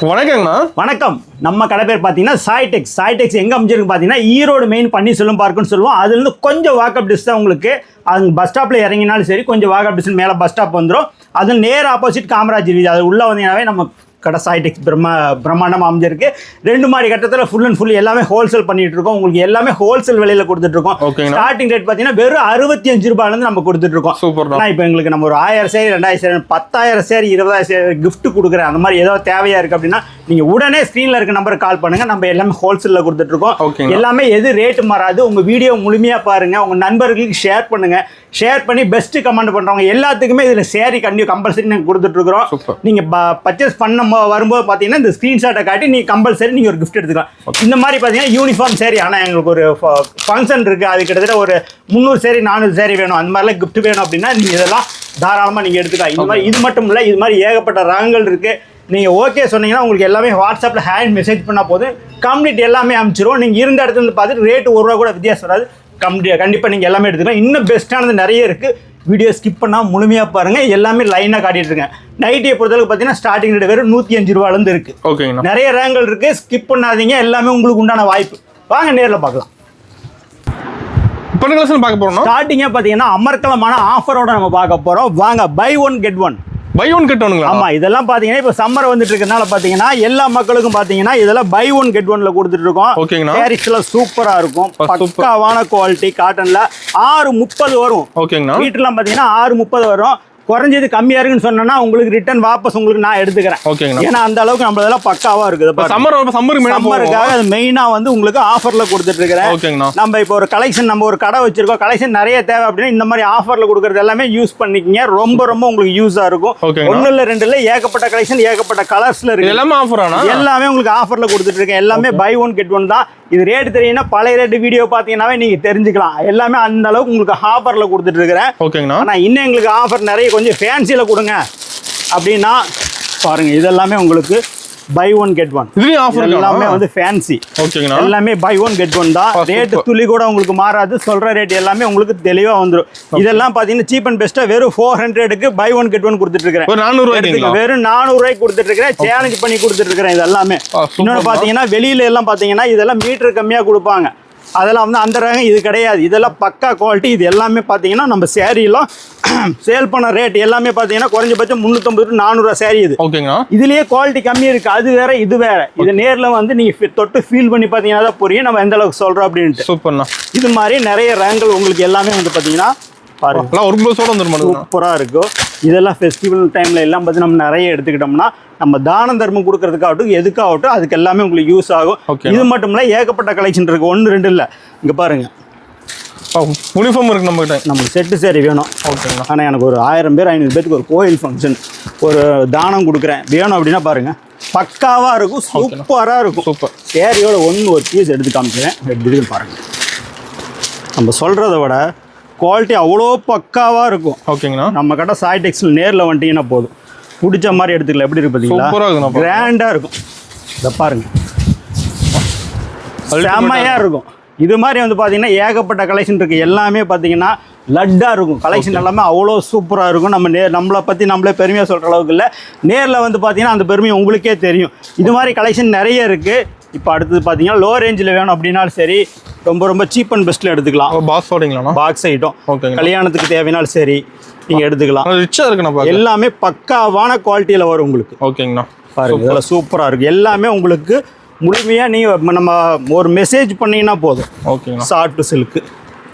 வணக்கங்கண்ணா. வணக்கம். நம்ம கடை பேர் பார்த்தீங்கன்னா சாய்டெக்ஸ். சாய்டெக்ஸ் எங்கே அமைச்சிருக்கு பார்த்தீங்கன்னா ஈரோடு மெயின் பன்னீர்செல்வம் பார்க்குன்னு சொல்லுவோம். அதுலேருந்து கொஞ்சம் வாக்கப் டிஸ்டன்ஸ் உங்களுக்கு அது பஸ் ஸ்டாப்பில் இறங்கினாலும் சரி, கொஞ்சம் வாக்கப் டிஸ்டன்ஸ் மேலே பஸ் ஸ்டாப் வந்துடும். அது நேர் ஆப்போசிட் காமராஜ் வீதி. அது உள்ளே வந்தீங்கன்னாவே நம்ம கடை சாய்டெக்ஸ் பிரம்மாண்டமாக அமைஞ்சிருக்கு. 2 மாடி கட்டத்தில் ஃபுல் அண்ட் ஃபுல் எல்லாமே ஹோல்சேல் பண்ணிட்டு இருக்கோம். உங்களுக்கு எல்லாமே ஹோல்சேல் விலையில் கொடுத்துட்டு இருக்கோம். ஸ்டார்டிங் ரேட் பார்த்தீங்கன்னா வெறும் 65 ரூபாயிலேருந்து நம்ம கொடுத்துட்டு இருக்கோம். சூப்பர். இப்போ எங்களுக்கு நம்ம ஒரு 1000 சேரி, 2000 சேரி, 10,000 சேரி, 20,000 சேரி கிஃப்ட் கொடுக்குறேன். அந்த மாதிரி ஏதாவது தேவையா இருக்கு அப்படின்னா நீங்க உடனே ஸ்க்ரீன்ல இருக்க நம்பருக்கு கால் பண்ணுங்க. நம்ம எல்லாமே ஹோல்சேல்ல கொடுத்துட்டு இருக்கோம். எல்லாமே எது ரேட் மாறாது. உங்க வீடியோ முழுமையா பாருங்க, உங்க நண்பர்களுக்கு ஷேர் பண்ணுங்க. ஷேர் பண்ணி பெஸ்ட் கமெண்ட் பண்றவங்க எல்லாத்துக்குமே இதுல சேரி கம்பல்சரி நாங்கள் கொடுத்துட்டு இருக்கிறோம். நீங்க பர்ச்சேஸ் பண்ண வரும்போது பாத்தீங்கன்னா இந்த ஸ்கிரீன்ஷாட்டை காட்டி நீங்க கம்பல்சரி நீங்க ஒரு கிஃப்ட் எடுத்துக்கலாம். இந்த மாதிரி பாத்தீங்கன்னா யூனிஃபார்ம் சேரி, ஆனா எங்களுக்கு ஒரு ஃபங்க்ஷன் இருக்கு, அது கிட்டத்தட்ட ஒரு 300 சேரி 400 சேரி வேணும், அந்த மாதிரிலாம் கிஃப்ட் வேணும் அப்படின்னா நீங்க இதெல்லாம் தாராளமா நீங்க எடுத்துக்கலாம். இந்த மாதிரி இது மட்டும் இல்லை, இது மாதிரி ஏகப்பட்ட ரகங்கள் இருக்கு. நீங்கள் ஓகே சொன்னீங்கன்னா உங்களுக்கு எல்லாமே வாட்ஸ்அப்பில் ஹேண்ட் மெசேஜ் பண்ணால் போதும், கம்ப்ளீட் எல்லாமே அனுப்பிச்சிருவோம். நீங்கள் இருந்த இடத்துல இருந்து பார்த்துட்டு ரேட்டு ₹1 கூட வித்தியாசம் வராது. கண்டிப்பாக நீங்கள் எல்லாமே எடுத்துக்கலாம். இன்னும் பெஸ்ட்டானது நிறைய இருக்குது. வீடியோ ஸ்கிப் பண்ணால் முழுமையாக பாருங்கள். எல்லாமே லைனாக காட்டிட்டு இருக்கேன். நைட்டியை பொறுத்தளவுக்கு பார்த்தீங்கன்னா ஸ்டார்டிங் ரேட் வெறும் ₹105 இருக்குது. ஓகேங்க. நிறைய ரகங்கள் இருக்குது, ஸ்கிப் பண்ணாதீங்க. எல்லாமே உங்களுக்கு உண்டான வாய்ப்பு. வாங்க நேரில் பார்க்கலாம். பார்க்க போறோம். ஸ்டார்டிங்காக பார்த்தீங்கன்னா அமர்க்கலமான ஆஃபரோட நம்ம பார்க்க போகிறோம். வாங்க. Buy one get one. Buy one get ஒன்ங்களா? ஆமா, இதெல்லாம் பாத்தீங்கன்னா இப்போ சம்மர் வந்துட்டு இருக்கனால பாத்தீங்கன்னா எல்லா மக்களுக்கும் பாத்தீங்கன்னா இதெல்லாம் பை ஒன் கெட் ஒன்ல கொடுத்துட்டு இருக்கோம். ஓகேங்களா. சாரீஸ்ல சூப்பரா இருக்கும், பக்காவான குவாலிட்டி. காட்டன்ல 630 வரும். ஓகேங்களா. வீட்டுலாம் பாத்தீங்கன்னா 630 வரும். குறைஞ்சது கம்மியா இருக்குன்னு சொன்னா உங்களுக்கு ரிட்டர்ன் வாபஸ் உங்களுக்கு நான் எடுத்துக்கிறேன். ஓகேங்க. ஏன்னா அந்த அளவுக்கு நம்மளதெல்லாம் பக்காவா இருக்குது. சம்மருக்காக அது மெயினா வந்து உங்களுக்கு ஆஃபர்ல கொடுத்துட்டு இருக்கிறேன். ஓகேங்களா. நம்ம இப்போ ஒரு கலெக்ஷன், நம்ம ஒரு கடை வச்சிருக்கோம், கலெக்ஷன் நிறைய தேவை அப்படின்னா இந்த மாதிரி ஆஃபர்ல கொடுக்கறது எல்லாமே யூஸ் பண்ணிக்கங்க. ரொம்ப ரொம்ப உங்களுக்கு யூஸா இருக்கும். 1 இல்ல 2 இல்ல, ஏகப்பட்ட கலெக்ஷன், ஏகப்பட்ட கலர்ஸ்ல இருக்கு. எல்லாமே ஆஃபர் ஆனா எல்லாமே உங்களுக்கு ஆஃபர்ல கொடுத்துட்டு இருக்கேன். எல்லாமே பை ஒன் கெட் ஒன் தான். இது ரேட் தெரியும்னா பழைய ரேட் வீடியோ பாத்தீங்கன்னாவே நீங்க தெரிஞ்சுக்கலாம். எல்லாமே அந்த அளவுக்கு உங்களுக்கு ஆஃபர்ல கொடுத்துட்டு இருக்கிறேன். ஓகேங்களா. ஆனா இன்னும் எங்களுக்கு ஆஃபர் நிறைய கொஞ்சம் ஃபேன்சியில கொடுங்க அப்படின்னா பாருங்க, இதெல்லாமே உங்களுக்கு பை ஒன் கெட் ஒன். இதுலயும் ஆஃபர் எல்லாமே வந்து ஃபேன்சி. ஓகேங்களா. எல்லாமே பை ஒன் கெட் ஒன் தான். ரேட் துளி கூட உங்களுக்கு மாறாது. சொல்ற ரேட் எல்லாமே உங்களுக்கு தெளிவா வந்துடும். இதெல்லாம் பாத்தீங்கன்னா சீப் அண்ட் பெஸ்டா வெறும் 400க்கு பை ஒன் கெட் ஒன் கொடுத்துட்டு இருக்கிறேன். வெறும் 400 ரூபாய்க்கு கொடுத்துட்டு இருக்கிறேன். சேலஞ்ச் பண்ணி கொடுத்துட்டு இருக்கிறேன். இது எல்லாமே இன்னொன்று பாத்தீங்கன்னா வெளியில எல்லாம் பாத்தீங்கன்னா இதெல்லாம் மீட்டர் கம்மியா கொடுப்பாங்க. அதெல்லாம் வந்து அந்த ரகம் இது கிடையாது. இதெல்லாம் பக்கா குவாலிட்டி. இது எல்லாமே பார்த்தீங்கன்னா நம்ம சேரீலாம் சேல் பண்ண ரேட் எல்லாமே பார்த்தீங்கன்னா குறைஞ்சபட்சம் 350 to 400 சேரீ. இது ஓகேங்க. இதுலேயே குவாலிட்டி கம்மி இருக்குது. அது வேற இது வேற. இது நேரில் வந்து நீங்கள் தொட்டு ஃபீல் பண்ணி பார்த்தீங்கன்னா தான் புரியும் நம்ம எந்த அளவுக்கு சொல்கிறோம் அப்படின்ட்டு. சூப்பர்ண்ணா. இது மாதிரி நிறைய ரகங்கள் உங்களுக்கு எல்லாமே வந்து பார்த்தீங்கன்னா சூப்பரா இருக்கும். இதெல்லாம் ஃபெஸ்டிவல் டைம்ல எல்லாம் பார்த்து நம்ம நிறைய எடுத்துக்கிட்டோம்னா நம்ம தான தர்மம் கொடுக்கறதுக்காகட்டும் எதுக்காகட்டும் அதுக்கு எல்லாமே உங்களுக்கு யூஸ் ஆகும். இது மட்டும் இல்ல, ஏகப்பட்ட கலெக்ஷன் இருக்கு. 1 2 இல்ல. இங்க பாருங்க, யூனிஃபார்ம் இருக்கு நம்ம கிட்ட. நமக்கு செட்டு சேரி வேணும். ஓகேங்களா. ஆனால் எனக்கு ஒரு 1000 பேர் 500 பேருக்கு ஒரு கோயில் ஃபங்க்ஷன், ஒரு தானம் கொடுக்குறேன் வேணும் அப்படின்னா பாருங்க, பக்காவா இருக்கும், சூப்பரா இருக்கும். சூப்பர் சேரியோட ஒரு பீஸ் எடுத்து காமிக்கிறேன். எடுத்து பாருங்க. நம்ம சொல்றதை விட குவாலிட்டி அவ்வளோ பக்காவாக இருக்கும். ஓகேங்களா. நம்ம கடை சாய்டெக்ஸில் நேரில் வந்துட்டீங்கன்னா போதும், பிடிச்ச மாதிரி எடுத்துக்கலாம். எப்படி இருக்கு பார்த்தீங்களா? கிராண்டாக இருக்கும். இதை பாருங்க, செம்மையாக இருக்கும். இது மாதிரி வந்து பார்த்தீங்கன்னா ஏகப்பட்ட கலெக்ஷன் இருக்குது. எல்லாமே பார்த்தீங்கன்னா லட்டாக இருக்கும். கலெக்ஷன் எல்லாமே அவ்வளோ சூப்பராக இருக்கும். நம்மளை பற்றி நம்மளே பெருமையாக சொல்கிற அளவுக்கு இல்லை. நேரில் வந்து பார்த்தீங்கன்னா அந்த பெருமை உங்களுக்கே தெரியும். இது மாதிரி கலெக்ஷன் நிறைய இருக்குது. இப்போ அடுத்தது பார்த்தீங்கன்னா லோ ரேஞ்சில் வேணும் அப்படின்னாலும் சரி, ரொம்ப ரொம்ப சீப் அண்ட் பெஸ்ட்டில் எடுத்துக்கலாம். Box item. ஓகே. கல்யாணத்துக்கு தேவைனாலும் சரி நீங்கள் எடுத்துக்கலாம். ரிச்சாக இருக்குண்ணா. எல்லாமே பக்காவான குவாலிட்டியில் வரும் உங்களுக்கு. ஓகேங்கண்ணா. பாருங்க, இதெல்லாம் சூப்பராக இருக்குது. எல்லாமே உங்களுக்கு முழுமையாக நீங்கள் நம்ம ஒரு மெசேஜ் பண்ணிங்கன்னா போதும். ஓகேங்க. ஷார்ட் சில்க்கு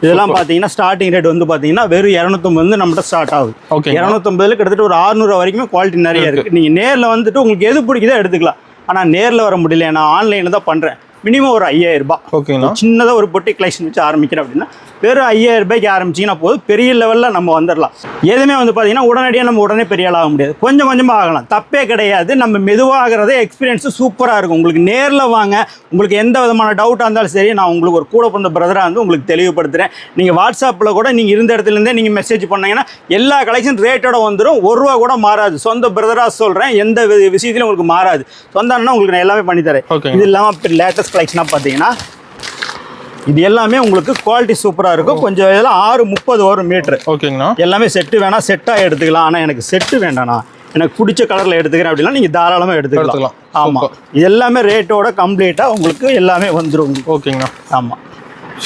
இதெல்லாம் பார்த்தீங்கன்னா ஸ்டார்டிங் ரேட் வந்து பார்த்தீங்கன்னா வெறும் 250 நம்மகிட்ட ஸ்டார்ட் ஆகுது. ஓகே. 250 கிட்டத்தட்ட ஒரு 600 வரைக்குமே குவாலிட்டி நிறைய இருக்குது. நீங்கள் நேரில் வந்துட்டு உங்களுக்கு எது பிடிக்குதோ எடுத்துக்கலாம். ஆனால் நேரில் வர முடியல, நான் ஆன்லைனில் தான் பண்ணுறேன். மினிமம் ஒரு 5000 ரூபாய். ஓகேங்களா. சின்னதாக ஒரு பொட்டி கலெக்ஷன் வச்சு ஆரம்பிக்கிறேன் அப்படின்னா வெறும் 5000 ரூபாய்க்கு ஆரம்பிச்சிங்கன்னா போதும், பெரிய லெவலில் நம்ம வந்துடலாம். எதுவுமே வந்து பார்த்தீங்கன்னா உடனடியாக நம்ம உடனே பெரிய ஆள் ஆக முடியாது. கொஞ்சம் கொஞ்சமாக ஆகலாம், தப்பே கிடையாது. நம்ம மெதுவாகிறதே எக்ஸ்பீரியன்ஸு சூப்பராக இருக்கும். உங்களுக்கு நேரில் வாங்க, உங்களுக்கு எந்த விதமான டவுட்டாக இருந்தாலும் சரி, நான் உங்களுக்கு ஒரு கூட பிறந்த பிரதராக வந்து உங்களுக்கு தெளிவுபடுத்துகிறேன். நீங்கள் வாட்ஸ்அப்பில் கூட நீங்கள் இருந்த இடத்துலேருந்தே நீங்கள் மெசேஜ் பண்ணீங்கன்னா எல்லா கலெக்ஷன் ரேட்டோட வந்துடும். ₹1 கூட மாறாது. சொந்த பிரதராக சொல்கிறேன், எந்த விஷயத்துலையும் உங்களுக்கு மாறாது. சொந்தம்னா உங்களுக்கு நான் எல்லாமே பண்ணித்தரேன். இது இல்லாமல் லேட்டஸ்ட் கலெக்ஷனாக பார்த்தீங்கன்னா இது எல்லாமே உங்களுக்கு குவாலிட்டி சூப்பராக இருக்கும். கொஞ்சம் இதெல்லாம் 630 வரும் மீட்ரு. ஓகேங்கண்ணா. எல்லாமே செட்டு வேணால் செட்டாக எடுத்துக்கலாம். ஆனால் எனக்கு செட்டு வேண்டாண்ணா, எனக்கு பிடிச்ச கலரில் எடுத்துக்கிறேன் அப்படின்னா நீங்கள் தாராளமாக எடுத்துக்கலாம். ஆமாம், இது எல்லாமே ரேட்டோட கம்ப்ளீட்டாக உங்களுக்கு எல்லாமே வந்துடும். ஓகேங்கண்ணா. ஆமாம்,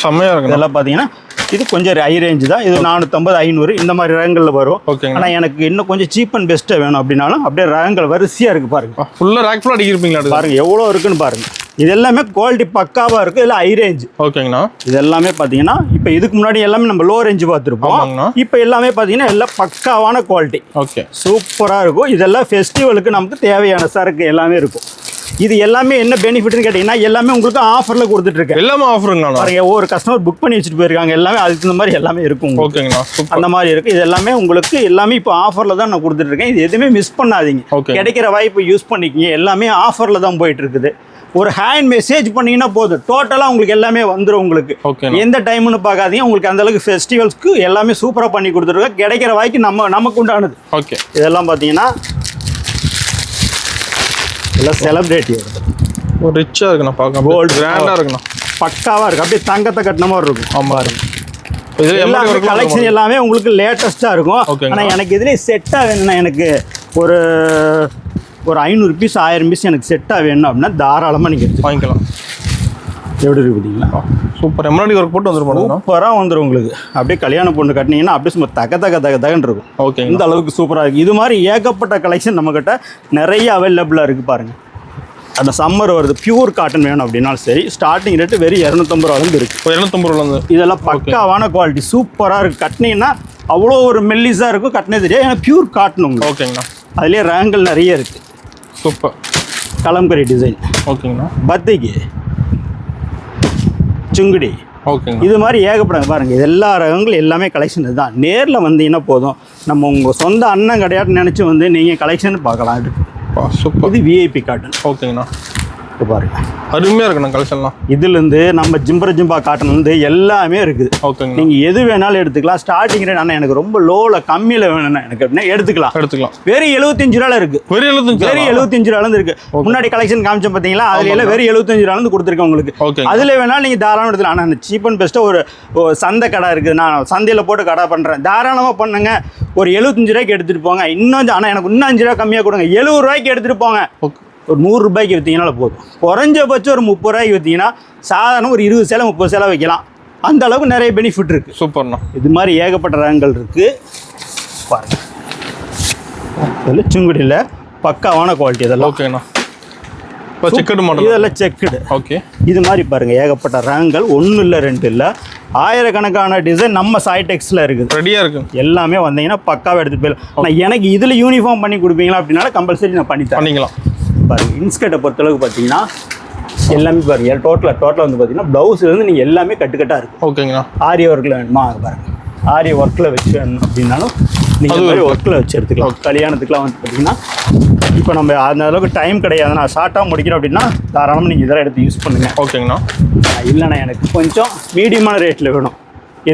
செம்மையாக இருக்கும். இதெல்லாம் பார்த்தீங்கன்னா இது கொஞ்சம் ஹை ரேஞ்சு தான். இது 450 500 இந்த மாதிரி ரகங்களில் வரும். ஓகே. ஆனால் எனக்கு இன்னும் கொஞ்சம் சீப் அண்ட் பெஸ்ட்டாக வேணும் அப்படின்னாலும் அப்படியே ரகங்கள் வரிசையாக இருக்குது பாருங்க. ஃபுல்லாக ரேக் ஃபுல்லாக அடிக்கிருப்பீங்களா பாருங்க எவ்வளோ இருக்குன்னு பாருங்க. இது எல்லாமே குவாலிட்டி பக்காவாக இருக்குது. இதில் ஹை ரேஞ்ச். ஓகேங்கண்ணா. இது எல்லாமே பார்த்தீங்கன்னா இப்போ இதுக்கு முன்னாடி எல்லாமே நம்ம லோ ரேஞ்சு பார்த்துருப்போம். இப்போ எல்லாமே பார்த்தீங்கன்னா எல்லாம் பக்காவான குவாலிட்டி. ஓகே, சூப்பராக இருக்கும். இதெல்லாம் ஃபெஸ்டிவலுக்கு நமக்கு தேவையான சரக்கு எல்லாமே இருக்கும். இது எல்லாமே என்ன பெனிஃபிட்னு கேட்டீங்கன்னா எல்லாமே உங்களுக்கு ஆஃபரில் கொடுத்துட்ருக்கேன். எல்லாமே ஆஃபருங்களா? பாருங்க, ஒவ்வொரு கஸ்டமர் புக் பண்ணி வச்சுட்டு போயிருக்காங்க. எல்லாமே அதுக்கு தகுந்த மாதிரி எல்லாமே இருக்கும். ஓகேங்களா, அந்த மாதிரி இருக்குது. இது எல்லாமே உங்களுக்கு எல்லாமே இப்போ ஆஃபரில் தான் நான் கொடுத்துட்ருக்கேன். இது எதுவுமே மிஸ் பண்ணாதீங்க. கிடைக்கிற வாய்ப்பு யூஸ் பண்ணிக்கிங்க. எல்லாமே ஆஃபரில் தான் போயிட்டு இருக்குது. ஒரு ஹேண்ட் மெசேஜ் பண்ணீங்கன்னா போதும், டோட்டலாக உங்களுக்கு எல்லாமே வந்துடும். உங்களுக்கு எந்த டைம்னு பார்க்காதீங்க. உங்களுக்கு அந்த அளவுக்கு ஃபெஸ்டிவல்ஸ்க்கு எல்லாமே சூப்பராக பண்ணி கொடுத்துருக்கோம். கிடைக்கிற வாய்க்கு நமக்கு உண்டானது. ஓகே, இதெல்லாம் பார்த்தீங்கன்னா எல்லாம் செலிப்ரேட்டி ஒரு ரிச்சாக இருக்குண்ணா. பார்க்க கோல்டு கிராண்டாக இருக்குண்ணா. பக்காவாக இருக்குது. அப்படியே தங்கத்தை கட்டின மாதிரி இருக்கும். ஆமாம் இருக்கும். இது கலெக்ஷன் எல்லாமே உங்களுக்கு லேட்டஸ்ட்டாக இருக்கும். ஆனால் எனக்கு இதுலேயே செட்டாக வேணும்னா எனக்கு ஒரு 500 பீஸ் 1000 பீஸ் எனக்கு செட்டாக வேணும் அப்படின்னா தாராளமாக நீங்கள் வாங்கிக்கலாம். எப்படி இருக்கு பார்த்தீங்களா? சூப்பர் எம்ப்ராய்டரி ஒர்க் போட்டு வந்துடும். சூப்பராக வந்துடும் உங்களுக்கு. அப்படியே கல்யாண பொண்ணு கட்டினீங்கன்னா அப்படியே சும்மா தகன்னு இருக்கும். ஓகே, இந்த அளவுக்கு சூப்பராக இருக்குது. இது மாதிரி ஏகப்பட்ட கலெக்ஷன் நம்மக்கிட்ட நிறைய அவைலபிளாக இருக்குது பாருங்கள். அந்த சம்மர் வருது, பியூர் காட்டன் வேணும் அப்படின்னாலும் சரி, ஸ்டார்டிங் ரேட்டு வெறும் 250 ரூபாலேருந்து இருக்குது. 250 ரூபாலேருந்து. இதெல்லாம் பக்காவான குவாலிட்டி சூப்பராக இருக்குது. கட்டினீங்கன்னா அவ்வளோ ஒரு மெல்லிஸாக இருக்கும். கட்டினே தெரியாது. ஏன்னா பியூர் காட்டன் உங்களுக்கு. ஓகேங்கண்ணா. அதுலேயே ரகங்கள் நிறைய இருக்குது. Super kalamkari design. ஓகேங்கண்ணா. பத்திக்கு சுங்குடி. ஓகேங்க. இது மாதிரி ஏகப்படாங்க பாருங்கள். எல்லா ரகங்களும் எல்லாமே கலெக்ஷன் இதுதான். நேரில் வந்தீங்கன்னா போதும், நம்ம உங்கள் சொந்த அண்ணன் கிடையாதுன்னு நினச்சி வந்து நீங்கள் கலெக்ஷன் பார்க்கலாம். சூப்பர். இது விஐபி காட்டன். ஓகேங்கண்ணா. பாருங்க அருமையாக இருக்குண்ணா கலெக்ஷன்லாம். இதுலேருந்து நம்ம ஜிம்பா காட்டன் வந்து எல்லாமே இருக்குது. ஓகேங்க. நீங்கள் எது வேணாலும் எடுத்துக்கலாம். ஸ்டார்டிங் ரேட் ஆனால் எனக்கு ரொம்ப லோவில் கம்மியில் வேணும்னா எனக்கு அப்படின்னா எடுத்துக்கலாம். வெறும் 75 ரூபாயில் இருக்குது. வெறும் 75 ரூபாயிலேருந்து இருக்குது. முன்னாடி கலெக்ஷன் காமிச்சோம் பார்த்தீங்களா? அதில் எல்லாம் வெறும் 75 ரூபாயிலேருந்து கொடுத்துருக்கேன் உங்களுக்கு. அதில் வேணாலும் நீங்கள் தாராளமாக எடுத்துக்கலாம். ஆனால் சீப் அண்ட் பெஸ்ட்டாக ஒரு சந்தை கடை இருக்குது. நான் சந்தையில் போட்டு கடை பண்ணுறேன். தாராளமாக பண்ணுங்க. ஒரு 75 ரூபாய்க்கு எடுத்துகிட்டு போங்க. இன்னும் ஆனால் எனக்கு இன்னும் 5 ரூபா கம்மியாக கொடுங்க. 70 ரூபாய்க்கு எடுத்துகிட்டு போங்க. ஒரு 100 ரூபாய்க்கு விற்றீங்கனால போதும். குறைஞ்சபட்சம் ஒரு 30 ரூபாய்க்கு விற்றீங்கன்னா சாதாரண ஒரு 20 சேலை 30 சேலை வைக்கலாம். அந்த அளவுக்கு நிறைய பெனிஃபிட் இருக்குது. சூப்பர்ண்ணா. இது மாதிரி ஏகப்பட்ட ரகங்கள் இருக்குது பாருங்கள். இதில் சுங்குடியில் பக்காவான குவாலிட்டி இதெல்லாம். ஓகேண்ணா. இப்போ செக்குடு மாடல். இதெல்லாம் செக்குடு. ஓகே. இது மாதிரி பாருங்கள் ஏகப்பட்ட ரகங்கள். 1 இல்லை 2 இல்லை, ஆயிரக்கணக்கான டிசைன் நம்ம சாய்டெக்ஸில் இருக்குது. ரெடியாக இருக்குது. எல்லாமே வந்தீங்கன்னா பக்காவாக எடுத்துகிட்டு போயிடலாம். ஆனால் எனக்கு இதில் யூனிஃபார்ம் பண்ணி கொடுப்பீங்களா அப்படின்னால கம்பல்சரி நான் பண்ணிக்கலாம். பாருங்கள் இன்ஸ்கர்ட்டை பொறுத்தளவுக்கு பார்த்தீங்கன்னா எல்லாமே பாருங்கள் டோட்டலாக வந்து பார்த்தீங்கன்னா ப்ளவுஸ்லேருந்து நீங்கள் எல்லாமே கட்டுக்கட்டாக இருக்கும். ஓகேங்களா. ஆரி ஒர்க்கில் வேணுமா பாருங்கள், ஆரி ஒர்க்கில் வச்சு வேணும் அப்படின்னாலும் நீங்கள் மாதிரி ஒர்க்கில் வச்சு எடுத்துக்கலாம். கல்யாணத்துக்குலாம் வந்து பார்த்தீங்கன்னா இப்போ நம்ம அந்த அளவுக்கு டைம் கிடையாது, நான் ஷார்ட்டாக முடிக்கிறேன் அப்படின்னா தாராளமாக நீங்கள் இதெல்லாம் எடுத்து யூஸ் பண்ணுங்கள். ஓகேங்கண்ணா. இல்லைண்ணா எனக்கு கொஞ்சம் மீடியமான ரேட்டில் வேணும்,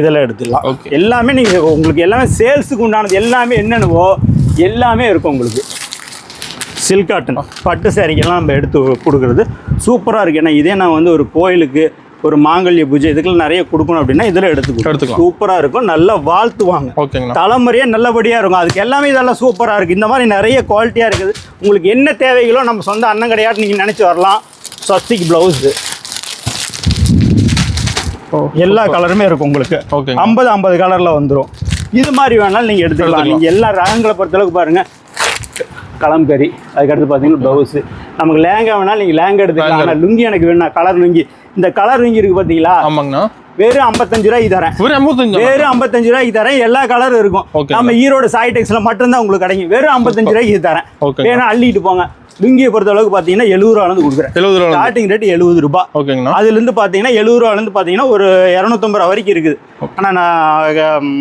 இதெல்லாம் எடுத்துக்கலாம். ஓகே. எல்லாமே நீங்கள் உங்களுக்கு எல்லாமே சேல்ஸுக்கு உண்டானது எல்லாமே என்னென்னவோ எல்லாமே இருக்கும் உங்களுக்கு. சில்க் காட்டன் பட்டு சேரீக்கெல்லாம் நம்ம எடுத்து கொடுக்குறது சூப்பராக இருக்குது. ஏன்னா இதே நான் வந்து ஒரு கோயிலுக்கு ஒரு மாங்கல்ய பூஜை இதுக்கெல்லாம் நிறைய கொடுக்கணும் அப்படின்னா இதில் எடுத்துக்கலாம். சூப்பராக இருக்கும், நல்லா வாழ்த்துவாங்க. ஓகேங்களா. தலைமுறையாக நல்லபடியாக இருக்கும். அதுக்கு எல்லாமே இதெல்லாம் சூப்பராக இருக்குது. இந்த மாதிரி நிறைய குவாலிட்டியாக இருக்குது. உங்களுக்கு என்ன தேவைகளோ நம்ம சொந்த அண்ணன் கிடையாது நீங்கள் நினச்சி வரலாம். ஸ்வஸ்திக் ப்ளவுஸு எல்லா கலருமே இருக்கும் உங்களுக்கு. 50 கலரில் வந்துடும். இது மாதிரி வேணாலும் நீங்கள் எடுத்துக்கலாம். நீங்கள் எல்லா ரகங்களை பொறுத்தளவுக்கு பாருங்கள். கலம்கரி, அதுக்கடுத்து பார்த்தீங்கன்னா ப்ளவுஸு. நமக்கு லேங்கா வேணாலும் நீங்கள் லேங்கா எடுத்துக்கலாம். ஆனால் லுங்கி எனக்கு வேணும், கலர் லுங்கி. இந்த கலர் லுங்கி இருக்குது பார்த்தீங்களா? ஆமாங்கண்ணா. வெறும் 55 ரூபாய்க்கு தரேன். வெறும் 55 ரூபாய்க்கு தரேன். எல்லா கலரும் இருக்கும். நம்ம ஈரோடு சாய்டெக்ஸில் மட்டும்தான் உங்களுக்கு கிடைக்கும். வெறும் 55 ரூபாய்க்கு தரேன். வேணா அள்ளிட்டு போங்க. லுங்கியை பொறுத்த அளவுக்கு பார்த்தீங்கன்னா 70 ரூபாலேருந்து கொடுக்குறேன். ஸ்டார்டிங் ரேட் 70 ரூபாய். ஓகேங்கண்ணா. அதுலேருந்து பார்த்தீங்கன்னா 70 ரூபாலேருந்து பார்த்தீங்கன்னா ஒரு 250 ரூபா வரைக்கும் இருக்குது. ஆனால் நான்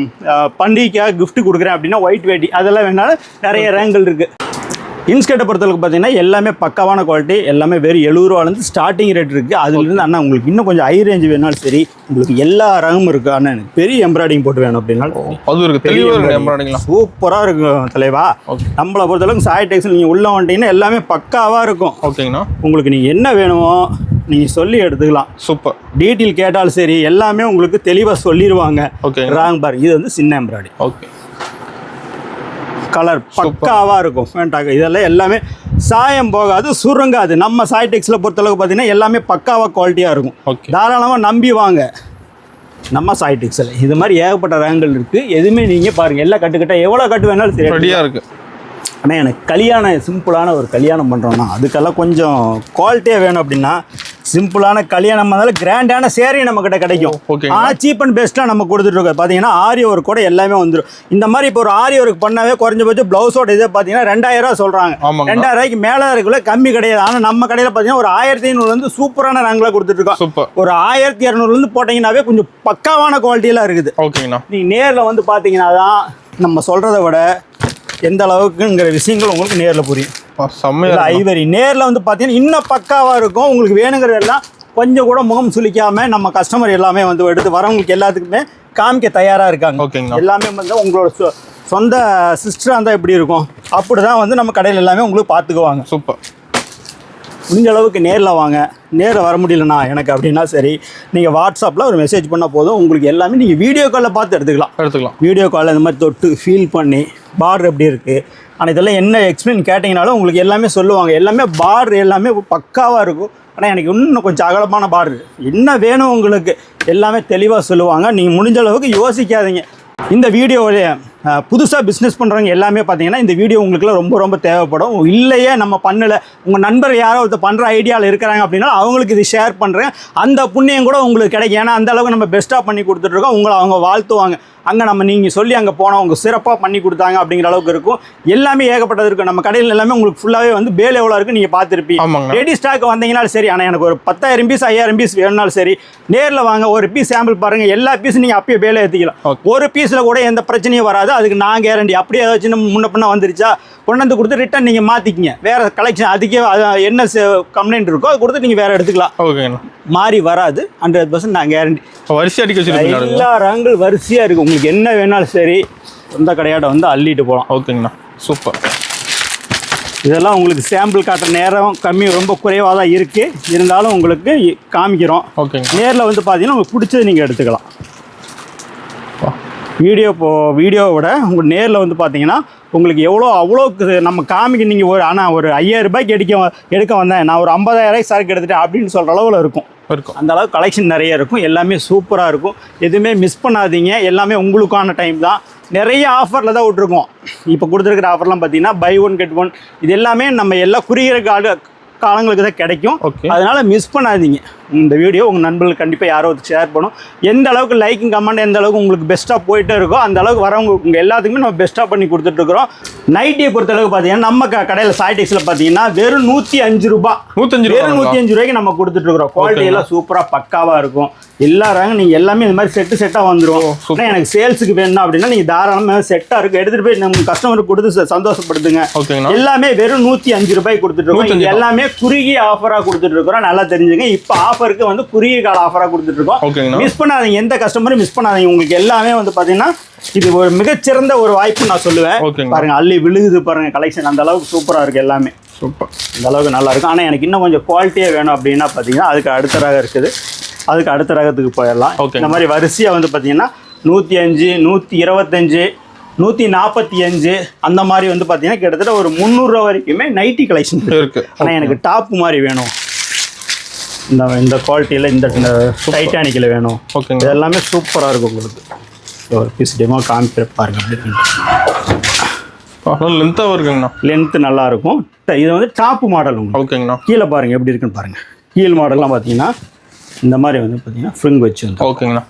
பண்டிகைக்காக கிஃப்ட் கொடுக்குறேன் அப்படின்னா ஒயிட் வேட்டி அதெல்லாம் வேணாலும் நிறைய ரேங்கள் இருக்குது. இன்ஸ்கர்ட்டை பொறுத்தளவுக்கு பார்த்தீங்கன்னா எல்லாமே பக்காவான குவாலிட்டி. எல்லாமே வெறும் 70 ரூபாலேருந்து ஸ்டார்டிங் ரேட் இருக்குது. அதுலேருந்து அண்ணா உங்களுக்கு இன்னும் கொஞ்சம் ஹை ரேஞ்ச் வேணாலும் சரி, உங்களுக்கு எல்லா ரகமும் இருக்குது. ஆனால் எனக்கு பெரிய எம்ப்ராய்டிங் போட்டு வேணும் அப்படின்னாலும் அது இருக்குது. சூப்பராக இருக்கும் தலைவா. நம்மளை பொறுத்தளவுக்கு சாய்டெக்ஸில் நீங்கள் உள்ளே வந்துட்டீங்கன்னா எல்லாமே பக்காவாக இருக்கும். ஓகேங்கண்ணா. உங்களுக்கு நீங்கள் என்ன வேணுமோ நீங்கள் சொல்லி எடுத்துக்கலாம். சூப்பர். டீட்டெயில் கேட்டாலும் சரி எல்லாமே உங்களுக்கு தெளிவாக சொல்லிடுவாங்க. ஓகே. ராங் பாருங்க, இது வந்து சின்ன எம்ப்ராய்டிங். ஓகே. கலர் பக்காவாக இருக்கும் வேண்டாங்க. இதெல்லாம் எல்லாமே சாயம் போகாது, சுருங்காது. நம்ம சாய்டெக்ஸில் பொறுத்தளவுக்கு பார்த்தீங்கன்னா எல்லாமே பக்காவாக குவாலிட்டியாக இருக்கும். தாராளமாக நம்பி வாங்க நம்ம சாய்டெக்ஸில். இது மாதிரி ஏகப்பட்ட ரகங்கள் இருக்குது. எதுவுமே நீங்கள் பாருங்கள், எல்லாம் கட்டுக்கட்டாக எவ்வளோ கட்டு வேணாலும் சரி ரெடியாக இருக்குது. ஆனால் எனக்கு கல்யாணம் சிம்பிளான ஒரு கல்யாணம் பண்ணுறோன்னா அதுக்கெல்லாம் கொஞ்சம் குவாலிட்டியாக வேணும். அப்படின்னா சிம்பிளான கல்யாணம் இருந்தாலும் கிராண்டான சேரீ நம்மக்கிட்ட கிடைக்கும். ஆனால் சீப் அண்ட் பெஸ்ட்டாக நம்ம கொடுத்துட்ருக்கோம். பார்த்தீங்கன்னா ஆரி ஒர்க் கூட எல்லாமே வந்துடும். இந்த மாதிரி இப்போ ஒரு ஆரி ஒர்க் பண்ணாவே குறைஞ்சபட்சம் ப்ளவுஸோட இதே பார்த்தீங்கன்னா 2000 ரூபா சொல்கிறாங்க. 2000 ரூபாய்க்கு மேலே இருக்குள்ள கம்மி கிடையாது. ஆனால் நம்ம கடையில் பார்த்தீங்கன்னா ஒரு 1500 சூப்பரான ரங்கில் கொடுத்துட்ருக்கோம். ஒரு 1200 போட்டிங்கன்னாவே கொஞ்சம் பக்காவான குவாலிட்டியெல்லாம் இருக்குது. ஓகேங்கண்ணா. நீங்கள் நேரில் வந்து பார்த்தீங்கன்னா தான் நம்ம சொல்கிறத விட எந்த அளவுக்குங்கிற விஷயங்கள் உங்களுக்கு நேரில் புரியும். ஐவரி நேரில் வந்து பார்த்தீங்கன்னா இன்னும் பக்காவாக இருக்கும். உங்களுக்கு வேணுங்கிறதெல்லாம் கொஞ்சம் கூட முகம் சுளிக்காமல் நம்ம கஸ்டமர் எல்லாமே வந்து எடுத்து வரவங்களுக்கு எல்லாத்துக்குமே காமிக்க தயாராக இருக்காங்க. எல்லாமே வந்து உங்களோட சொந்த சிஸ்டராக இருந்தால் எப்படி இருக்கும் அப்படி தான் வந்து நம்ம கடையில் எல்லாமே உங்களுக்கு பார்த்துக்குவாங்க. சூப்பர். முடிஞ்ச அளவுக்கு நேரில் வாங்க. நேரில் வர முடியலண்ணா எனக்கு அப்படின்னா சரி, நீங்கள் வாட்ஸ்அப்பில் ஒரு மெசேஜ் பண்ணால் போதும். உங்களுக்கு எல்லாமே நீங்கள் வீடியோ காலில் பார்த்து எடுத்துக்கலாம். வீடியோ காலில் இந்த மாதிரி தொட்டு ஃபீல் பண்ணி பார்டர் எப்படி இருக்குது, ஆனால் இதெல்லாம் என்ன எக்ஸ்பிளைன் கேட்டிங்கனாலும் உங்களுக்கு எல்லாமே சொல்லுவாங்க. எல்லாமே பார்டர் எல்லாமே பக்காவாக இருக்கும். ஆனால் எனக்கு இன்னும் கொஞ்சம் அகலமான பார்டர் என்ன வேணும் உங்களுக்கு எல்லாமே தெளிவாக சொல்லுவாங்க. நீங்கள் முடிஞ்ச அளவுக்கு யோசிக்காதீங்க. இந்த வீடியோவிலே புதுசாக பிஸ்னஸ் பண்ணுறவங்க எல்லாமே பார்த்தீங்கன்னா இந்த வீடியோ உங்களுக்குலாம் ரொம்ப ரொம்ப தேவைப்படும். இல்லையே நம்ம பண்ணலை, உங்கள் நண்பர் யாரோ ஒருத்தர் பண்ணுற ஐடியாவில் இருக்கிறாங்க அப்படின்னா அவங்களுக்கு இது ஷேர் பண்ணுறேன். அந்த புண்ணியம் கூட உங்களுக்கு கிடைக்கும். ஏன்னா அந்த அளவுக்கு நம்ம பெஸ்ட்டாக பண்ணி கொடுத்துட்ருக்கோம். உங்களை அவங்க வாழ்த்துவாங்க. அங்கே நம்ம நீங்கள் சொல்லி அங்கே போனோம் அவங்க சிறப்பாக பண்ணி கொடுத்தாங்க அப்படிங்கிற அளவுக்கு இருக்கும். எல்லாமே ஏகப்பட்டது இருக்கும். நம்ம கடையில் எல்லாமே உங்களுக்கு ஃபுல்லாகவே வந்து பேல் எவ்வளோ இருக்குது நீங்கள் பார்த்துருப்பீங்க. ரெடி ஸ்டாக் வந்தீங்கனாலும் சரி, ஆனால் எனக்கு ஒரு 10,000 பீஸ் 5000 பீஸ் வேணுனாலும் சரி நேரில் வாங்க. ஒரு பீஸ் சாம்பிள் பாருங்கள். எல்லா பீஸும் நீங்கள் அப்பயே பேலே ஏற்றிக்கலாம். ஒரு பீஸில் கூட எந்த பிரச்சனையும் வராது. அதுக்கு நான் கேரண்டி. அப்படியே ஏதாச்சும் முன்ன பின்ன வந்துருச்சா கொண்டு வந்து கொடுத்து ரிட்டன் நீங்கள் மாற்றிக்கிங்க. வேறு கலெக்ஷன் அதுக்கே என்ன கம்ப்ளைண்ட் இருக்கோ அது கொடுத்து நீங்கள் வேறு எடுத்துக்கலாம். ஓகேண்ணா. மாறி வராது. 100% நான் கேரண்டி. வரிசையாக அடிக்க வச்சுருக்கீங்க. எல்லா ரகங்கள் வரிசையாக இருக்குது. உங்களுக்கு என்ன வேணாலும் சரி சொந்த கடையாட வந்து அள்ளிட்டு போகலாம். ஓகேங்கண்ணா. சூப்பர். இதெல்லாம் உங்களுக்கு சாம்பிள் காட்டுற நேரம் கம்மி ரொம்ப குறைவாக தான் இருக்குது. இருந்தாலும் உங்களுக்கு காமிக்கிறோம். ஓகேங்க. நேரில் வந்து பார்த்தீங்கன்னா உங்களுக்கு பிடிச்சது நீங்கள் எடுத்துக்கலாம். வீடியோவோட உங்களுக்கு நேரில் வந்து பார்த்தீங்கன்னா உங்களுக்கு அவ்வளோக்கு நம்ம காமிக்க நீங்கள் ஒரு 5000 ரூபாய்க்கு எடுக்க வந்தேன், நான் ஒரு 50,000 ரூபாய்க்கு சரக்கு எடுத்துட்டேன் அப்படின்னு சொல்கிற அளவில் இருக்கும். அந்த அளவுக்கு கலெக்ஷன் நிறைய இருக்கும். எல்லாமே சூப்பராக இருக்கும். எதுவுமே மிஸ் பண்ணாதீங்க. எல்லாமே உங்களுக்கான டைம் தான். நிறைய ஆஃபரில் தான் விட்ருக்கோம். இப்போ கொடுத்துருக்கிற ஆஃபர்லாம் பார்த்தீங்கன்னா பை ஒன் கெட் ஒன். இது எல்லாமே நம்ம எல்லாம் குறுகிற காலங்களுக்கு தான் கிடைக்கும். அதனால் மிஸ் பண்ணாதீங்க. இந்த வீடியோ உங்கள் நண்பர்களுக்கு கண்டிப்பாக யாரோ ஷேர் பண்ணும். எந்த அளவுக்கு லைக்கிங் கமெண்ட் எந்த அளவுக்கு உங்களுக்கு பெஸ்ட்டாக போயிட்டே இருக்கோ அந்த அளவுக்கு வரவங்க உங்கள் எல்லாத்துக்குமே நம்ம பெஸ்ட்டாக பண்ணி கொடுத்துட்ருக்குறோம். நைட்டியை பொறுத்தளவுக்கு பார்த்தீங்கன்னா நம்ம கடையில் சாய்டெக்ஸில் பார்த்தீங்கன்னா வெறும் 105 ரூபா. 105 ரூபாய்க்கு நம்ம கொடுத்துட்ருக்குறோம். குவாலிட்டி எல்லாம் சூப்பராக பக்காவாக இருக்கும். எல்லா ரகம் நீங்கள் எல்லாமே இந்த மாதிரி செட்டாக வந்துடும். ஆனால் எனக்கு சேல்ஸுக்கு வேணும் அப்படின்னா நீங்கள் தாராளமாக செட்டாக இருக்குது எடுத்துகிட்டு போய் நம்ம கஸ்டமருக்கு கொடுத்து சந்தோஷப்படுத்துங்க. எல்லாமே வெறும் 105 ரூபாய்க்கு கொடுத்துட்ருக்கோம். எல்லாமே குறுகிய ஆஃபராக கொடுத்துட்ருக்குறோம். நல்லா தெரிஞ்சுங்க. இப்போ ஆஃபருக்கு வந்து குறுகிய கால ஆஃபராக கொடுத்துட்ருக்கோம். மிஸ் பண்ணாதீங்க. எந்த கஸ்டமரும் மிஸ் பண்ணாதீங்க. உங்களுக்கு எல்லாமே வந்து பார்த்தீங்கன்னா இது ஒரு மிகச்சிறந்த ஒரு வாய்ப்பு நான் சொல்லுவேன். பாருங்கள் அள்ளி விழுகுது பாருங்கள். கலெக்ஷன் அந்த அளவுக்கு சூப்பராக இருக்குது. எல்லாமே சூப்பர். இந்த அளவுக்கு நல்லா இருக்கும். ஆனால் எனக்கு இன்னும் கொஞ்சம் குவாலிட்டியாக வேணும் அப்படின்னா பார்த்தீங்கன்னா அதுக்கு அடுத்த ரகம் இருக்குது. அதுக்கு அடுத்த ரகத்துக்கு போயிடலாம். இந்த மாதிரி வரிசையாக வந்து பார்த்தீங்கன்னா 105, 125, 145 அந்த மாதிரி வந்து பார்த்தீங்கன்னா கிட்டத்தட்ட ஒரு 300 ரூபா வரைக்குமே நைட்டி கலெக்ஷன் இருக்குது. ஆனால் எனக்கு டாப் மாதிரி வேணும், இந்த குவாலிட்டியில் இந்த டைட்டானிக்கில் வேணும். ஓகே. இது எல்லாமே சூப்பராக இருக்கும். உங்களுக்கு ஒரு பீஸ் டெமோ காமிக்கிற பாருங்க. லென்த்தாக இருக்குங்கண்ணா. லென்த்து நல்லாயிருக்கும். இது வந்து டாப்பு மாடல். ஓகேங்கண்ணா. கீழே பாருங்கள் எப்படி இருக்குன்னு பாருங்கள். கீழ் மாடல்லாம் பார்த்தீங்கன்னா இந்த மாதிரி வந்து பார்த்தீங்கன்னா ஃப்ரிங் வச்சு வந்து. ஓகேங்கண்ணா.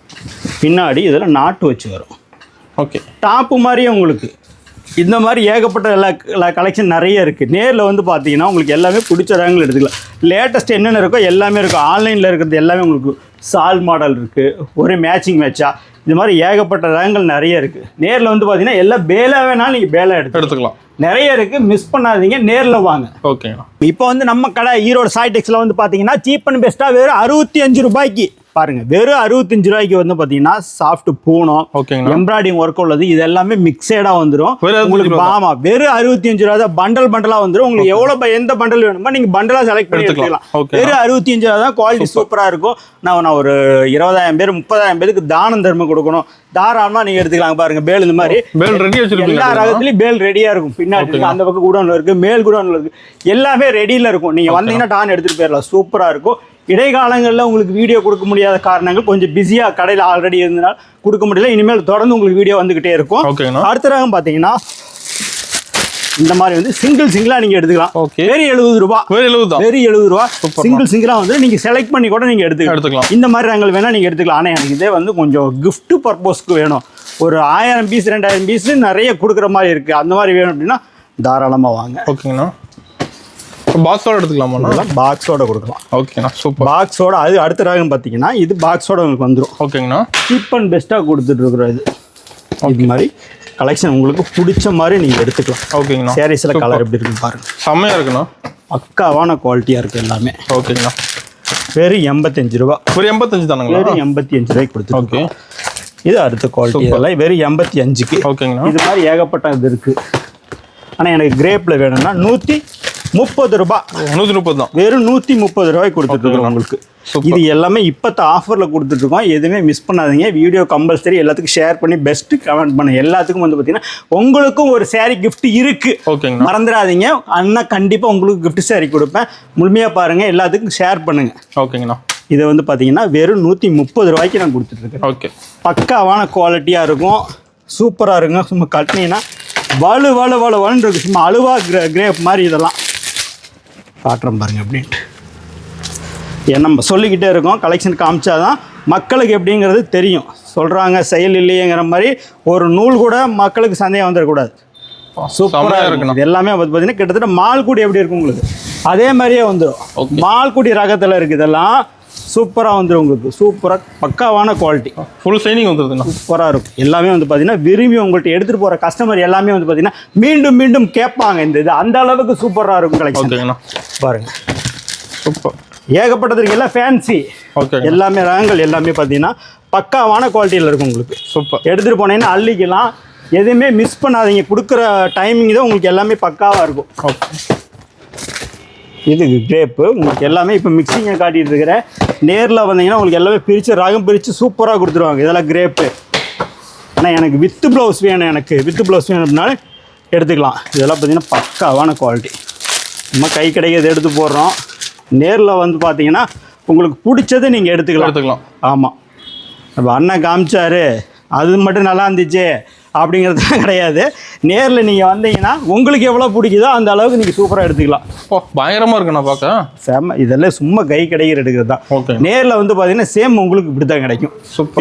பின்னாடி இதில் நாட்டு வச்சு வரும். ஓகே. டாப்பு மாதிரியே உங்களுக்கு இந்த மாதிரி ஏகப்பட்ட எல்லா கலெக்ஷன் நிறைய இருக்குது. நேரில் வந்து பார்த்தீங்கன்னா உங்களுக்கு எல்லாமே பிடிச்ச ரகங்கள் எடுத்துக்கலாம். லேட்டஸ்ட் என்னென்ன இருக்கோ எல்லாமே இருக்கும். ஆன்லைனில் இருக்கிறது எல்லாமே உங்களுக்கு சால் மாடல் இருக்குது. ஒரே மேட்சாக இது மாதிரி ஏகப்பட்ட ரகங்கள் நிறைய இருக்குது. நேரில் வந்து பார்த்தீங்கன்னா எல்லாம் பேலாக வேணாலும் நீங்கள் பேலாக எடுத்துக்கலாம். நிறைய இருக்குது. மிஸ் பண்ணாதீங்க. நேரில் வாங்க. ஓகே. இப்போ வந்து நம்ம கடை ஈரோடு சாய்டெக்ஸில் வந்து பார்த்தீங்கன்னா சீப் அண்ட் பெஸ்ட்டாக வெறும் 65 ரூபாய்க்கு பாருங்க வெறும் 65 ரூபாய்க்கு வந்து பாத்தீங்கன்னா சாஃப்ட் பூனம், ஓகேங்கண்ணா, எம்ப்ராய்டிங் ஒர்க் உள்ளது, இது எல்லாமே மிக்சடா வந்துரும் உங்களுக்கு. ஆமா, வெறும் 65 ரூபா தான். பண்டலா வந்துரும் உங்களுக்கு. எவ்வளவு எந்த பண்டல் வேணுமோ நீங்க பண்டலா செலக்ட் பண்ணி எடுத்துக்கலாம். வெறும் 65 ரூபா தான். குவாலிட்டி சூப்பரா இருக்கும். நான் ஒரு 20,000 பேர் 30,000 பேருக்கு தானம் தர்மம் கொடுக்கணும், தாராளமா நீங்க எடுத்துக்கலாம். பாருங்க பேல் இந்த மாதிரி பேல் ரெடி வச்சிருக்கீங்க. எல்லா ரகத்துலயும் பேல் ரெடியா இருக்கும். பின்னாடி அந்த பக்கம் குடோன்ல இருக்கு, மேல் குடோன்ல இருக்கு, எல்லாமே ரெடியில இருக்கும். நீங்க வந்தீங்கன்னா டான் எடுத்துட்டு போயிடலாம். சூப்பரா இருக்கும். இடைக்காலங்களில் உங்களுக்கு வீடியோ கொடுக்க முடியாத காரணங்கள் கொஞ்சம் பிஸியா கடையில் ஆல்ரெடி இருந்தனால கொடுக்க முடியல. இனிமேல் தொடர்ந்து உங்களுக்கு வீடியோ வந்துகிட்டே இருக்கும். அடுத்த ரகம் பாத்தீங்கன்னா இந்த மாதிரி வந்து சிங்கிளா நீங்க எடுத்துக்கலாம். வெறும் 70 ரூபா. வெறும் 70 ரூபா சிங்கிளா வந்து நீங்க செலக்ட் பண்ணி கூட நீங்க எடுத்துக்கலாம். இந்த மாதிரி ரகங்கள் வேணா நீங்க எடுத்துக்கலாம். ஆனா எனக்கு இதே வந்து கொஞ்சம் கிஃப்ட் பர்பஸ்க்கு வேணும், ஒரு 1000 பீஸ் 2000 பீஸ் நிறைய கொடுக்குற மாதிரி இருக்கு, அந்த மாதிரி வேணும் அப்படின்னா தாராளமா வாங்க. ஓகேங்கண்ணா. பாக்ஸோட எடுத்துக்கலாமா? பாக்ஸோட கொடுக்கலாம். ஓகேண்ணா, சூப்பர். பாக்ஸோட அது அடுத்த ரகம் பார்த்தீங்கன்னா இது பாக்ஸோட உங்களுக்கு வந்துடும். ஓகேங்கண்ணா. சீப் அண்ட் பெஸ்ட்டாக கொடுத்துட்டு இருக்கிறோம். இது மாதிரி கலெக்ஷன் உங்களுக்கு பிடிச்ச மாதிரி நீங்கள் எடுத்துக்கலாம். ஓகேங்கண்ணா. சாரீஸில் கலர் எப்படி இருக்குன்னு பாருங்க. செம்மையாக இருக்குண்ணா. பக்காவான குவாலிட்டியாக இருக்குது எல்லாமே. ஓகேங்கண்ணா. வெறும் 85 ரூபா. ஒரு 85 தானுங்களா? வெறும் 85 ரூபாய்க்கு கொடுத்து. ஓகே. இது அடுத்த குவாலிட்டி இதெல்லாம் வெறும் 85க்கு. ஓகேங்கண்ணா. இது மாதிரி ஏகப்பட்ட இது இருக்குது. ஆனால் எனக்கு கிரேப்பில் வேணும்னா 130 ரூபா. 130 தான். வெறும் 130 ரூபாய்க்கு கொடுத்துட்ருக்கோம் உங்களுக்கு. இது எல்லாமே இப்போத்த ஆஃபரில் கொடுத்துட்ருக்கோம். எதுவுமே மிஸ் பண்ணாதீங்க. வீடியோ கம்பல்சரி எல்லாத்துக்கும் ஷேர் பண்ணி பெஸ்ட்டு கமெண்ட் பண்ணுங்க. எல்லாத்துக்கும் வந்து பார்த்தீங்கன்னா உங்களுக்கும் ஒரு சாரீ கிஃப்ட் இருக்குது. ஓகேங்க, மறந்துடாதீங்க. அண்ணா கண்டிப்பாக உங்களுக்கு கிஃப்ட் சாரீ கொடுப்பேன். முழுமையாக பாருங்கள், எல்லாத்துக்கும் ஷேர் பண்ணுங்கள். ஓகேங்கண்ணா. இதை வந்து பார்த்தீங்கன்னா வெறும் 130 ரூபாய்க்கு நான் கொடுத்துட்ருக்கேன். ஓகே. பக்காவான குவாலிட்டியாக இருக்கும். சூப்பராக இருக்குங்க. சும்மா கட்டினீங்கன்னா வலுன்னு இருக்கு. சும்மா அழுவா கிரேப் மாதிரி. இதெல்லாம் காட்டுறோம் பாருங்க அப்படின்ட்டு. நம்ம சொல்லிக்கிட்டே இருக்கோம், கலெக்ஷன் காமிச்சாதான் மக்களுக்கு எப்படிங்கிறது தெரியும். சொல்கிறாங்க செயல் இல்லையேங்கிற மாதிரி ஒரு நூல் கூட மக்களுக்கு சந்தேகம் வந்துடக்கூடாது. சூப்பராக இருக்கும். எல்லாமே பார்த்தீங்கன்னா கிட்டத்தட்ட மால்குடி எப்படி இருக்கும் உங்களுக்கு அதே மாதிரியே வந்துடும். மால்குடி ரகத்தில் இருக்குது. இதெல்லாம் சூப்பராக வந்துடும் உங்களுக்கு. சூப்பராக பக்காவான குவாலிட்டி. Full shining வந்துருதுண்ணா. சூப்பராக இருக்கும். எல்லாமே வந்து பார்த்தீங்கன்னா விரும்பி உங்கள்கிட்ட எடுத்துகிட்டு போகிற கஸ்டமர் எல்லாமே வந்து பார்த்தீங்கன்னா மீண்டும் கேட்பாங்க இந்த இது. அந்த அளவுக்கு சூப்பராக இருக்கும் கலெக்ஷன். பாருங்கள், சூப்பர். ஏகப்பட்டதுக்கு எல்லாம் ஃபேன்சி. ஓகே. எல்லாமே ரகங்கள் எல்லாமே பார்த்தீங்கன்னா பக்காவான குவாலிட்டியில் இருக்கும் உங்களுக்கு. சூப்பர். எடுத்துகிட்டு போனீங்கன்னா அள்ளிக்கலாம். எதுவுமே மிஸ் பண்ணாதீங்க. கொடுக்குற டைமிங் தான் உங்களுக்கு எல்லாமே பக்காவாக இருக்கும். ஓகே. இது கிரேப்பு உங்களுக்கு எல்லாமே இப்போ மிக்சிங்கை காட்டிகிட்டு இருக்கிற. நேரில் வந்தீங்கன்னா உங்களுக்கு எல்லாமே பிரித்து ரகம் பிரித்து சூப்பராக கொடுத்துருவாங்க. இதெல்லாம் கிரேப்பு. ஆனால் எனக்கு வித்து ப்ளவுஸ் வேணும். எனக்கு வித்து ப்ளவுஸ் வேணும் அப்படின்னாலும் எடுத்துக்கலாம். இதெல்லாம் பார்த்தீங்கன்னா பக்காவான குவாலிட்டி. நம்ம கை கிடைக்கிறது எடுத்து போடுறோம். நேரில் வந்து பார்த்தீங்கன்னா உங்களுக்கு பிடிச்சதை நீங்கள் எடுத்துக்கலாம். ஆமாம், நம்ம அண்ணன் காமிச்சாரு அது மட்டும் நல்லா இருந்துச்சு அப்படிங்கிறதுலாம் கிடையாது. நேரில் நீங்கள் வந்தீங்கன்னா உங்களுக்கு எவ்வளோ பிடிக்குதோ அந்த அளவுக்கு நீங்கள் சூப்பராக எடுத்துக்கலாம். பயங்கரமாக இருக்குண்ணா பார்க்க. செம்ம. இதெல்லாம் சும்மா கை கிடைக்கிற எடுக்கிறது தான். ஓகே. நேரில் வந்து பார்த்தீங்கன்னா சேம் உங்களுக்கு இப்படி தான் கிடைக்கும்.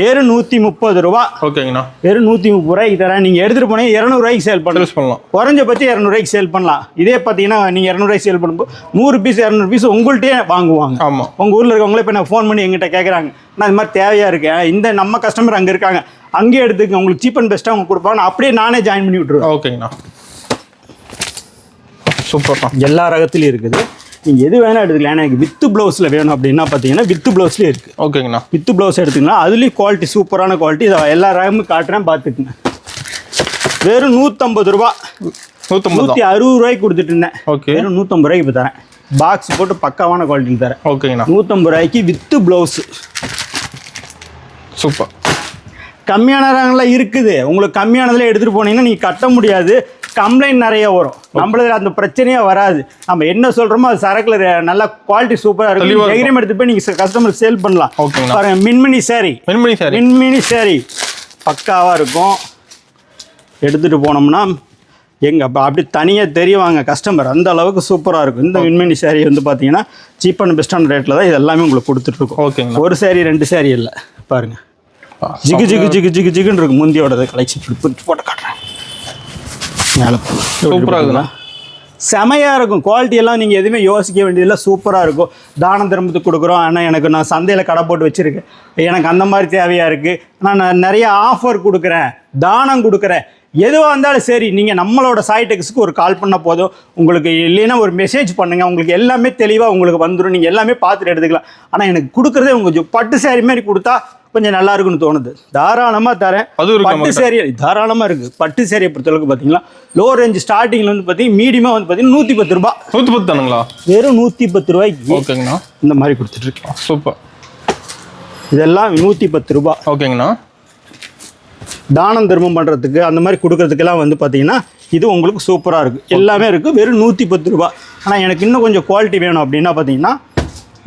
வெறும் 130 ரூபா. ஓகேங்கண்ணா. வெறும் 130 ரூபாய்க்கு தரேன். நீங்கள் எடுத்துகிட்டு போனீங்க 200 ரூபாய்க்கு சேல் பண்ணலாம். குறைஞ்சபட்சம் 200 ரூபாய்க்கு சேல் பண்ணலாம். இதே பார்த்தீங்கன்னா நீங்கள் 200 ரூபாய்க்கு சேல் பண்ணும்போது 100 பீஸ் 200 பீஸ் உங்கள்கிட்டயே வாங்குவாங்க. ஆமாம். உங்கள் ஊரில் இருக்கவங்களே இப்போ நான் ஃபோன் பண்ணி எங்கிட்ட கேட்குறாங்க, நான் இது மாதிரி தேவையாக இருக்கேன், இந்த நம்ம கஸ்டமர் அங்கே இருக்காங்க, அங்கேயே எடுத்துக்க, உங்களுக்கு சீப் அண்ட் பெஸ்ட்டாக அவங்க கொடுப்பாங்க. அப்படியே நானே ஜாயின் பண்ணி விட்டுருவேன். ஓகேங்கண்ணா. சூப்பர். எல்லா ரகத்துலையும் இருக்குது. நீங்கள் எது வேணால் எடுத்துக்கலாம். எனக்கு வித்து ப்ளவுஸில் வேணும் அப்படின்னா பார்த்தீங்கன்னா வித்து ப்ளவுஸ்லேயே இருக்குது. ஓகேங்கண்ணா. வித்து ப்ளவுஸ் எடுத்துக்கலாம். அதுலேயும் குவாலிட்டி சூப்பரான குவாலிட்டி. இதை எல்லா ரகமும் காட்டுறேன், பார்த்துக்குங்க. வெறும் 150 ரூபா. 160 ரூபாய்க்கு கொடுத்துட்டு இருந்தேன். ஓகே. வெறும் 150 ரூபாய்க்கு இப்போ தரேன். பாக்ஸ் போட்டு பக்காவான குவாலிட்டி தரேன். ஓகேங்கண்ணா. 150 ரூபாய்க்கு வித்து ப்ளவுஸு. சூப்பர். கம்மியான ரகங்கள்லாம் இருக்குது. உங்களுக்கு கம்மியானதில் எடுத்துகிட்டு போனீங்கன்னா நீங்கள் கட்ட முடியாது. கம்ப்ளைண்ட் நிறைய வரும். நம்மளதில் அந்த பிரச்சனையே வராது. நம்ம என்ன சொல்கிறோமோ அது சரக்கில் நல்லா குவாலிட்டி சூப்பராக இருக்கும். தைரியம் எடுத்து போய் நீங்கள் கஸ்டமர் சேல் பண்ணலாம். பாருங்க, மின்மினி சாரி பக்காவாக இருக்கும். எடுத்துகிட்டு போனோம்னா எங்கே அப்படி தனியாக தெரியவாங்க கஸ்டமர். அந்த அளவுக்கு சூப்பராக இருக்கும். இந்த மின்மினி சாரி வந்து பார்த்தீங்கன்னா சீப் அண்ட் பெஸ்டான ரேட்டில் தான் இது எல்லாமே உங்களுக்கு கொடுத்துட்ருக்கோம். ஓகே. ஒரு சாரி 2 சாரி இல்லை. பாருங்கள், ஜிகுன்னு இருக்கு. முந்தியோட கலெக்ஷன் போட்டு காட்டுறேன். சூப்பராக இருக்குண்ணா. செமையாக இருக்கும். குவாலிட்டி எல்லாம் நீங்கள் எதுவுமே யோசிக்க வேண்டியதில்லை. சூப்பராக இருக்கும். தானம் தர்மத்துக்கு கொடுக்குறோம். ஆனால் எனக்கு நான் சந்தையில் கடை போட்டு வச்சுருக்கேன், எனக்கு அந்த மாதிரி தேவையாக இருக்குது. நான் நிறைய ஆஃபர் கொடுக்குறேன், தானம் கொடுக்குறேன், எதுவாக இருந்தாலும் சரி, நீங்கள் நம்மளோட சாய்டெக்ஸுக்கு ஒரு கால் பண்ணால் போதும். உங்களுக்கு இல்லைன்னா ஒரு மெசேஜ் பண்ணுங்கள், உங்களுக்கு எல்லாமே தெளிவாக உங்களுக்கு வந்துடும். நீங்கள் எல்லாமே பார்த்துட்டு எடுத்துக்கலாம். ஆனால் எனக்கு கொடுக்குறதே கொஞ்சம் பட்டு சேரீ மாதிரி கொடுத்தா கொஞ்சம் நல்லா இருக்குன்னு தோணுது. தாராளமாக தரேன். பட்டு சேரீ தாராளமாக இருக்குது. பட்டு சேரீயை பொறுத்தளவுக்கு பார்த்தீங்கன்னா லோ ரேஞ்ச் ஸ்டார்டிங்கில் வந்து பார்த்தீங்கன்னா மீடியமாக வந்து பார்த்தீங்கன்னா 110 ரூபா. 110 தானுங்களா? வெறும் 110 ரூபாய்க்கு ஓகேங்கண்ணா இந்த மாதிரி கொடுத்துட்ருக்கேன். சூப்பர். இதெல்லாம் 110 ரூபா. ஓகேங்கண்ணா. தானம் தர்மம் பண்ணுறதுக்கு அந்த மாதிரி கொடுக்கறதுக்கெல்லாம் வந்து பார்த்தீங்கன்னா இது உங்களுக்கு சூப்பராக இருக்குது. எல்லாமே இருக்குது. வெறும் 110 ரூபா. ஆனால் எனக்கு இன்னும் கொஞ்சம் குவாலிட்டி வேணும் அப்படின்னா பார்த்தீங்கன்னா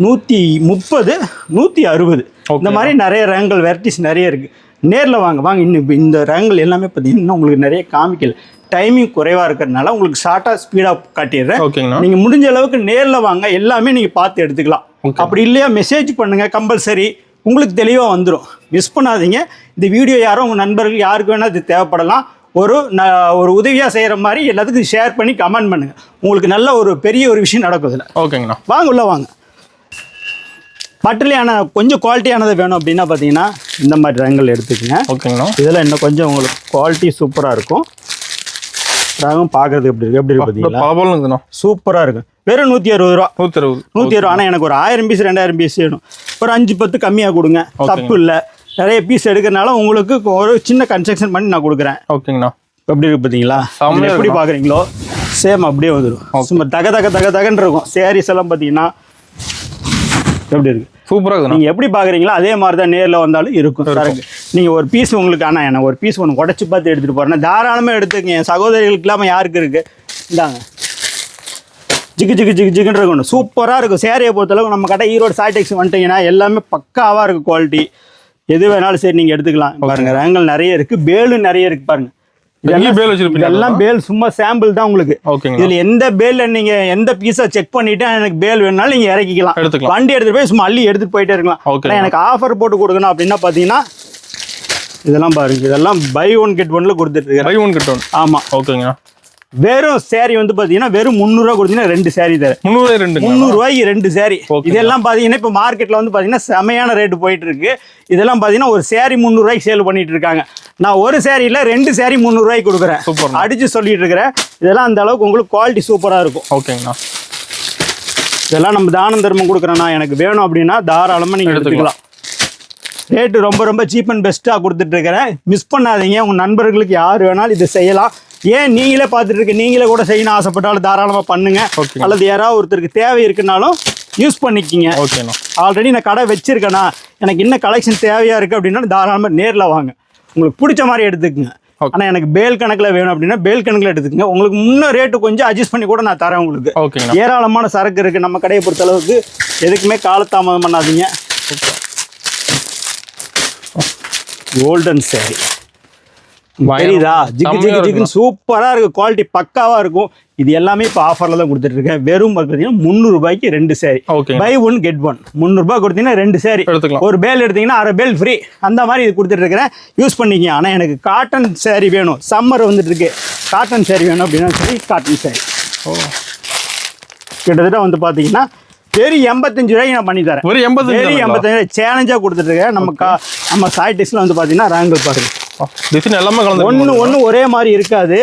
130, 160 இந்த மாதிரி நிறைய ரேங்கல் வெரைட்டிஸ் நிறைய இருக்குது. நேரில் வாங்க இன்னும் இந்த ரேங்கல் எல்லாமே பார்த்தீங்கன்னா உங்களுக்கு நிறைய காமிக்கல. டைமிங் குறைவாக இருக்கிறதுனால உங்களுக்கு ஷார்ட்டாக ஸ்பீடாக காட்டிடுறேன். ஓகேங்கண்ணா. நீங்கள் முடிஞ்ச அளவுக்கு நேரில் வாங்க, எல்லாமே நீங்கள் பார்த்து எடுத்துக்கலாம். அப்படி இல்லையா மெசேஜ் பண்ணுங்கள், கம்பல்சரி உங்களுக்கு தெளிவாக வந்துடும். மிஸ் பண்ணாதீங்க. இந்த வீடியோ யாரும் உங்கள் நண்பர்கள் யாருக்கு வேணால் இது தேவைப்படலாம். ஒரு உதவியாக செய்கிற மாதிரி எல்லாத்துக்கும் ஷேர் பண்ணி கமெண்ட் பண்ணுங்கள். உங்களுக்கு நல்ல ஒரு பெரிய ஒரு விஷயம் நடக்கும் இதில். ஓகேங்கண்ணா. வாங்க உள்ள வாங்க. பட்டுலையான கொஞ்சம் குவாலிட்டியானது வேணும் அப்படின்னா பார்த்தீங்கன்னா இந்த மாதிரி ரகங்கள் எடுத்துக்கங்க. ஓகேங்கண்ணா. இதில் இன்னும் கொஞ்சம் உங்களுக்கு குவாலிட்டி சூப்பராக இருக்கும். ரகம் பார்க்கறதுக்கு எப்படி இருக்கு பார்த்தீங்களா? சூப்பராக இருக்கும். வெறும் 160 ரூபா. 160. ஆனால் எனக்கு ஒரு 1000 பீஸ் 2000 பீஸ் வேணும். ஒரு 5-10 கம்மியாக கொடுங்க, தப்பு இல்லை. நிறைய பீஸ் எடுக்கிறனால உங்களுக்கு ஒரு சின்ன கன்ஸ்ட்ரக்ஷன் பண்ணி நான் கொடுக்குறேன். ஓகேங்கண்ணா. எப்படி இருக்கு பார்த்தீங்களா? எப்படி பார்க்குறீங்களோ சேம் அப்படியே வந்துடும். சும்மா தகன்னு இருக்கும். சேரீஸ் எல்லாம் பார்த்தீங்கன்னா எப்படி இருக்கு? சூப்பராக இருக்குது. நீங்கள் எப்படி பார்க்குறீங்களோ அதே மாதிரி தான் நேரில் வந்தாலும் இருக்கும். நீங்கள் ஒரு பீஸ் உங்களுக்கு, ஆனால் என்ன ஒரு பீஸ் ஒன்று உடச்சி பார்த்து எடுத்துகிட்டு போகிறேன்னா தாராளமாக எடுத்துக்கங்க. என் சகோதரிகளுக்கு இல்லாமல் யாருக்கு இருக்குது? இந்தாங்க, ஜிகுன்னு இருக்கணும். சூப்பராக இருக்கும். சேரையை பொறுத்தளவுக்கு நம்ம கடை ஈரோடு சாய்டெக்ஸ் வந்துட்டீங்கன்னா எல்லாமே பக்காவாக இருக்குது. குவாலிட்டி எது வேணாலும் சரி நீங்கள் எடுத்துக்கலாம். பாருங்கள் ரேங்கல் நிறைய இருக்குது, பேலும் நிறைய இருக்குது. பாருங்கள் இதெல்லாம் பேல் சும்மா சாம்பிள் தான் உங்களுக்கு. இதுல எந்த பேல்ல நீங்க எந்த பீஸா செக் பண்ணிட்டு எனக்கு பேல் வேணும்னாலும் நீங்க இறக்கிக்கலாம். வண்டி எடுத்துட்டு போய் சும்மா அள்ளி எடுத்துட்டு போயிட்டே இருக்கலாம். எனக்கு ஆஃபர் போட்டு கொடுக்கணும் அப்படின்னா பாத்தீங்கன்னா இதெல்லாம் பாருங்க, இதெல்லாம் பை ஒன் கெட் ஒன்ல கொடுத்துட்டு இருக்கேன். Buy one get one. ஆமா. ஓகேங்க. வெறும் சேரீ வந்து பாத்தீங்கன்னா வெறும் 300 ரூபா கொடுத்தீங்கன்னா 2 சேரீ தரேன். 300 ரூபாய்க்கு 2 சேரீ. இதெல்லாம் பாத்தீங்கன்னா இப்ப மார்க்கெட்ல வந்து பாத்தீங்கன்னா செமையான ரேட்டு போயிட்டு இருக்கு. இதெல்லாம் பாத்தீங்கன்னா ஒரு சேரீ 300 ரூபாய்க்கு சேல் பண்ணிட்டு இருக்காங்க. நான் ஒரு சேரீல 2 சேரீ 300 ரூபாய்க்கு கொடுக்குறேன். அடிச்சு சொல்லிட்டு இருக்கிறேன். இதெல்லாம் அந்த அளவுக்கு உங்களுக்கு குவாலிட்டி சூப்பரா இருக்கும். ஓகேங்கண்ணா. இதெல்லாம் நம்ம தானம் தர்மம் கொடுக்குறேன்னா எனக்கு வேணும் அப்படின்னா தாராளமா நீங்க எடுத்துக்கலாம். ரேட்டு ரொம்ப சீப் அண்ட் பெஸ்ட்டாக கொடுத்துட்டு இருக்கிறேன். மிஸ் பண்ணாதீங்க. உங்கள் நண்பர்களுக்கு யார் வேணாலும் இதை செய்யலாம். ஏன் நீங்களே பார்த்துட்டு இருக்க, நீங்களே கூட செய்யணும் ஆசைப்பட்டாலும் தாராளமாக பண்ணுங்க. அல்லது யாராவது ஒருத்தருக்கு தேவை இருக்குனாலும் யூஸ் பண்ணிக்கிங்க. ஓகேண்ணா. ஆல்ரெடி நான் கடை வச்சிருக்கேண்ணா, எனக்கு இன்னும் கலெக்ஷன் தேவையாக இருக்குது அப்படின்னா தாராளமாக நேரில் வாங்க. உங்களுக்கு பிடிச்ச மாதிரி எடுத்துக்கங்க. ஆனால் எனக்கு பேல் கணக்கில் வேணும் அப்படின்னா பேல் கணக்கில் எடுத்துக்கங்க. உங்களுக்கு முன்ன ரேட்டு கொஞ்சம் அட்ஜஸ்ட் பண்ணி கூட நான் தரேன் உங்களுக்கு. ஏராளமான சரக்கு இருக்குது நம்ம கடையை பொறுத்த அளவுக்கு. எதுக்குமே காலதாமதம் பண்ணாதீங்க. கோல்டன் சேரீ தெரியுதா? ஜிகு சூப்பரா இருக்கு. குவாலிட்டி பக்காவா இருக்கும். இது எல்லாமே இப்போ ஆஃபர்ல தான் கொடுத்துட்டு இருக்கேன். வெறும் பார்த்தீங்கன்னா 300 ரூபாய்க்கு 2 sari. Buy one get one. 300 ரூபாய் கொடுத்தீங்கன்னா 2 சேரீ. ஒரு பேல் எடுத்தீங்கன்னா அரை பேல் ஃப்ரீ. அந்த மாதிரி இது கொடுத்துட்டு இருக்கிறேன். யூஸ் பண்ணிக்கங்க. ஆனால் எனக்கு காட்டன் சேரீ வேணும். சம்மர் வந்துட்டு இருக்கு. காட்டன் சேரீ வேணும் அப்படின்னா சரி காட்டன் சேரீ. கிட்டத்தட்ட வந்து பார்த்தீங்கன்னா வெறும் 85 ரூபாய்க்கு நான் பண்ணி தரேன். வெறும் 85 ரூபாய் சேலஞ்சாக கொடுத்துட்டு இருக்கேன். நம்ம சாய்டெக்ஸ்ல வந்து பார்த்தீங்கன்னா ரேங்கல் பாருங்க. ஒன்று ஒரே மாதிரி இருக்காது.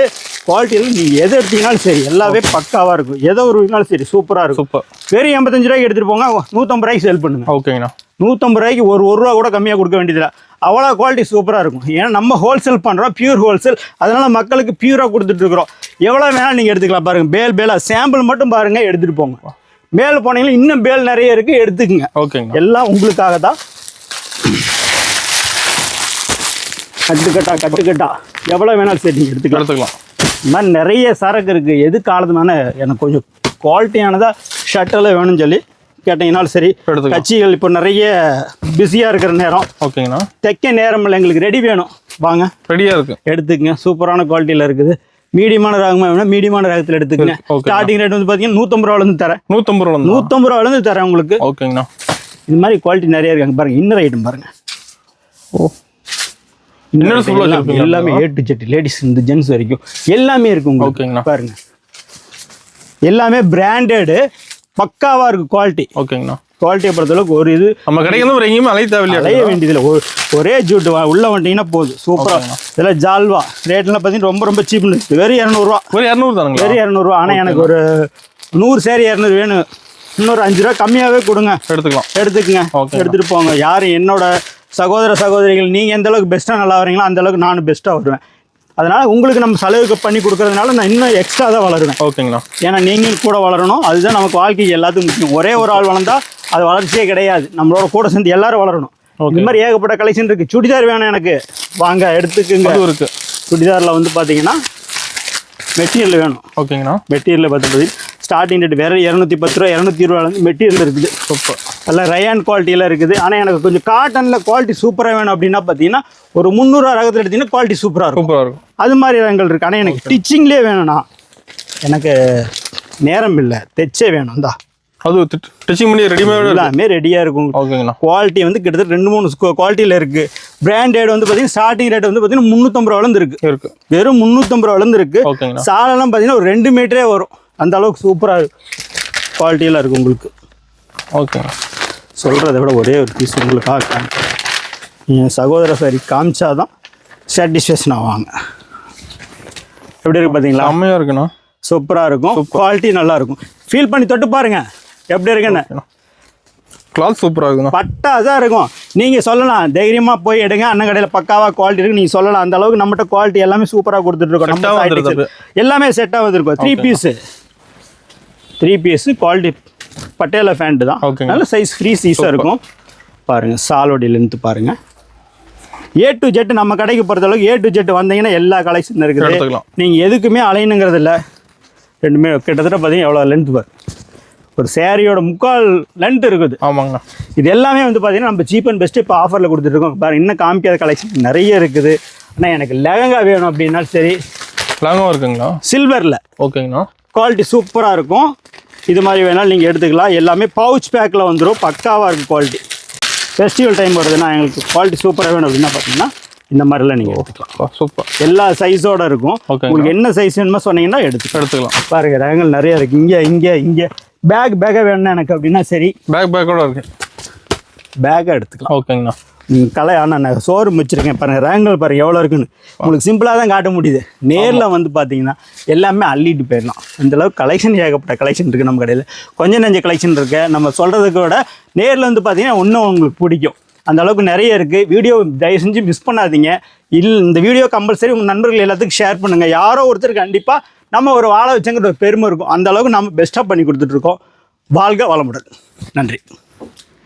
குவாலிட்டியில் நீங்கள் எதை எடுத்தீங்கனாலும் சரி எல்லாமே பக்காவாக இருக்கும். எதை ஒரு இருந்தாலும் சரி சூப்பராக இருக்கும். வெறும் 85 ரூபாய்க்கு எடுத்துகிட்டு போங்க. 150 ரூபாய்க்கு சேல் பண்ணுங்க. ஓகேங்கண்ணா. 150 ரூபாய்க்கு ஒரு ரூபா கூட கம்மியாக கொடுக்க வேண்டியதில்லை. அவ்வளோ குவாலிட்டி சூப்பராக இருக்கும். ஏன்னா நம்ம ஹோல்சேல் பண்ணுறோம், பியூர் ஹோல்சேல். அதனால் மக்களுக்கு பியூராக கொடுத்துட்டு இருக்கிறோம். எவ்வளோ வேணாலும் நீங்கள் எடுத்துக்கலாம். பாருங்கள் பேலாக சாம்பிள் மட்டும் பாருங்கள், எடுத்துகிட்டு போங்க. பேல் போனீங்கன்னா இன்னும் பேல் நிறைய இருக்குது, எடுத்துக்கங்க. ஓகேங்க. எல்லாம் உங்களுக்காக தான். கட்டுக்கட்டா எவ்வளோ வேணாலும் சரி நீங்கள் எடுத்துக்கலாம். இந்த மாதிரி நிறைய சரக்கு இருக்குது. எது காலத்துனால எனக்கு கொஞ்சம் குவாலிட்டியானதாக ஷர்ட்டெல்லாம் வேணும்னு சொல்லி கேட்டீங்கன்னாலும் சரி. கட்சிகள் இப்போ நிறைய பிஸியாக இருக்கிற நேரம். ஓகேங்கண்ணா. தைக்க நேரம் இல்லை, எங்களுக்கு ரெடி வேணும். வாங்க, ரெடியாக இருக்குது, எடுத்துக்கங்க. சூப்பரான குவாலிட்டியில் இருக்குது. மீடியமான ரகமாக வேணும், மீடியமான ரகத்தில் எடுத்துக்கங்க. ஸ்டார்டிங் ரேட் வந்து பார்த்தீங்கன்னா 150 ரூபாலேருந்து தரேன். 150 ரூபாலேருந்து தரேன் உங்களுக்கு. ஓகேங்கண்ணா. இது மாதிரி குவாலிட்டி நிறைய இருக்காங்க. பாருங்கள், இன்னர் ஐட்டம் பாருங்கள். எல்லாமே A to Z, லேடிஸ் இந்த ஜென்ஸ் வரைக்கும் எல்லாமே இருக்கு உங்களுக்கு. பாருங்க, எல்லாமே பிராண்டடு பக்காவா இருக்கு குவாலிட்டி. ஓகேங்கண்ணா. குவாலிட்டியை பொறுத்தளவுக்கு ஒரு இது நம்ம கடைக்கு ஒரு எங்கேயுமே அலைய தேவையில்லையா? அலைய வேண்டியதில்லை. ஒரே ஜூட் உள்ள வந்துட்டீங்கன்னா போதும். சூப்பராக இதெல்லாம் ஜால்வா ரேட்லாம் பார்த்தீங்கன்னா ரொம்ப ரொம்ப சீப்னு இருக்குது. வெறும் 200 ஒரு 200 தானுங்களா? வெறும் 200. ஆனால் எனக்கு ஒரு 100 சேரீ 200 வேணும். இன்னொரு 5 ரூபா கம்மியாகவே கொடுங்க, எடுத்துக்குங்க, எடுத்துகிட்டு போங்க. யாரும் என்னோட சகோதர சகோதரிகள் நீங்கள் எந்த அளவுக்கு பெஸ்ட்டாக நல்லா வரீங்களோ அந்த அளவுக்கு நானும் பெஸ்ட்டாக வருவேன். அதனால் உங்களுக்கு நம்ம செலவுக்கு பண்ணி கொடுக்கறதுனால நான் இன்னும் எக்ஸ்ட்ரா தான் வளருவேன். ஓகேங்களா? ஏன்னா நீங்கள் கூட வளரணும். அதுதான் நமக்கு வாழ்க்கைக்கு எல்லாத்துக்கும் முக்கியம். ஒரே ஒரு ஆள் வளர்ந்தா அது வளர்ச்சியே கிடையாது. நம்மளோட கூட சேர்ந்து எல்லாரும் வளரணும். இந்த மாதிரி ஏகப்பட்ட கலெக்ஷன் இருக்குது. சுடிதார் வேணும் எனக்கு, வாங்க எடுத்துக்குங்க. இருக்குது. சுடிதாரில் வந்து பார்த்தீங்கன்னா மெட்டீரியல் வேணும். ஓகேங்கண்ணா. மெட்டீரியல் பார்த்து ஸ்டார்டிங் ரேட் வேறு 210 ரூபா 220 ரூபாலேருந்து மெட்டீரியல் இருக்குது. சூப்பர். எல்லாம் ரயான் குவாலிட்டியில் இருக்குது. ஆனால் எனக்கு கொஞ்சம் காட்டனில் குவாலிட்டி சூப்பராக வேணும் அப்படின்னா பார்த்தீங்கன்னா ஒரு 300 ரூபா ரகத்தில் எடுத்தீங்கன்னா குவாலிட்டி சூப்பராக இருக்கும். அது மாதிரி ரகங்கள் இருக்குது. ஆனால் எனக்கு ஸ்டிச்சிங்லேயே வேணும்ண்ணா. எனக்கு நேரம் இல்லை, தைச்சே வேணும். தான் அது ஸ்டிச்சிங் பண்ணி ரெடிமேட் எல்லாமே ரெடியாக இருக்கும். ஓகேங்கண்ணா. குவாலிட்டி வந்து கிட்டத்தட்ட 2-3 குவாலிட்டியில் இருக்குது. பிராண்டட் வந்து பார்த்தீங்கன்னா ஸ்டார்டிங் ரேட் வந்து பார்த்தீங்கன்னா 350 ரூபாலேருந்து இருக்குது. வெறும் 350 ரூபாலேருந்து இருக்குது. ஓகேங்கண்ணா. சாலெல்லாம் பார்த்தீங்கன்னா ஒரு 2 மீட்டரே வரும். அந்த அளவுக்கு சூப்பராக குவாலிட்டியெல்லாம் இருக்குது உங்களுக்கு. ஓகே. சொல்கிறத விட ஒரே ஒரு பீஸ் உங்களுக்காக காமிக்கிறேன். என் சகோதர சாரி காமிச்சாதான் சாட்டிஸ்ஃபேக்ஷன் ஆவாங்க. எப்படி இருக்குது பார்த்தீங்களா? செம்மையாக இருக்குண்ணா. சூப்பராக இருக்கும். குவாலிட்டி நல்லா இருக்கும். ஃபீல் பண்ணி தொட்டு பாருங்க எப்படி இருக்குன்னு. கிளாத் சூப்பராக இருக்குண்ணா. பட்டாதான் இருக்கும். நீங்கள் சொல்லலாம் தைரியமாக போய் எடுங்க, அண்ணன் கடையில் பக்காவாக குவாலிட்டி இருக்குது நீங்கள் சொல்லலாம். அந்த அளவுக்கு நம்மகிட்ட குவாலிட்டி எல்லாமே சூப்பராக கொடுத்துட்ருக்கோம். நம்ம எல்லாமே செட்டாக வந்துருக்கோம். 3 பீஸு குவாலிட்டி பட்டேலா ஃபேண்ட்டு தான். நல்ல சைஸ் ஃப்ரீ சைஸாக இருக்கும். பாருங்கள் சாலோடைய லென்த்து பாருங்கள். A to Z நம்ம கடைக்கு பொறுத்தளவுக்கு A to Z வந்தீங்கன்னா எல்லா கலெக்ஷன் இருக்குது. நீங்கள் எதுக்குமே அலையணுங்கிறது இல்லை. ரெண்டுமே கிட்டத்தட்ட பார்த்தீங்கன்னா எவ்வளோ லென்த் ஒரு சேரீயோட 3/4 லென்த் இருக்குது. ஆமாங்கண்ணா. இது எல்லாமே வந்து பார்த்தீங்கன்னா நம்ம சீப் அண்ட் பெஸ்ட்டு இப்போ ஆஃபரில் கொடுத்துட்ருக்கோம். பாருங்கள் இன்னும் காமிக்காத கலெக்ஷன் நிறைய இருக்குது. ஆனால் எனக்கு லெஹங்கா வேணும் அப்படின்னா சரி, லெஹங்கா இருக்குங்களா? சில்வரில். ஓகேங்கண்ணா. குவாலிட்டி சூப்பராக இருக்கும். இது மாதிரி வேணாலும் நீங்கள் எடுத்துக்கலாம். எல்லாமே பவுச் பேக்கில் வந்துடும். பக்காவாக இருக்கும் குவாலிட்டி. ஃபெஸ்டிவல் டைம் வருதுன்னா எங்களுக்கு குவாலிட்டி சூப்பராக வேணும் அப்படின்னா பார்த்தீங்கன்னா இந்த மாதிரிலாம் நீங்கள் எடுத்துக்கலாம். சூப்பர். எல்லா சைஸோடு இருக்கும். உங்களுக்கு என்ன சைஸ் வேணுமோ சொன்னீங்கன்னா எடுத்துக்கலாம். பாருங்க ரகங்கள் நிறைய இருக்குது. இங்கே பேக்காக வேணும்னா எனக்கு அப்படின்னா சரி, பேக்கோட இருக்குது. பேக்காக எடுத்துக்கலாம். ஓகேங்கண்ணா. கலை ஆனால் நான் சோறு வச்சுருக்கேன் பாருங்கள். ரகங்கள் பாருங்கள் எவ்வளோ இருக்குன்னு. உங்களுக்கு சிம்பிளாக தான் காட்ட முடியுது. நேரில் வந்து பார்த்தீங்கன்னா எல்லாமே அள்ளிட்டு போயிடலாம். அந்தளவுக்கு கலெக்ஷன் ஏகப்பட்ட கலெக்ஷன் இருக்குது நம்ம கடையில். கொஞ்சம் நெஞ்ச கலெக்ஷன் இருக்குது. நம்ம சொல்கிறதுக்கு விட நேரில் வந்து பார்த்தீங்கன்னா இன்னும் உங்களுக்கு பிடிக்கும். அந்த அளவுக்கு நிறைய இருக்குது. வீடியோ தயவு செஞ்சு மிஸ் பண்ணாதீங்க. இந்த வீடியோ கம்பல்சரி உங்கள் நண்பர்கள் எல்லாத்துக்கும் ஷேர் பண்ணுங்கள். யாரோ ஒருத்தர் கண்டிப்பாக நம்ம ஒரு வாழை வச்சுங்கிற ஒரு பெருமை இருக்கும். அந்த அளவுக்கு நம்ம பெஸ்ட்டாக பண்ணி கொடுத்துட்ருக்கோம். வாழ்க வளமுடன். நன்றி.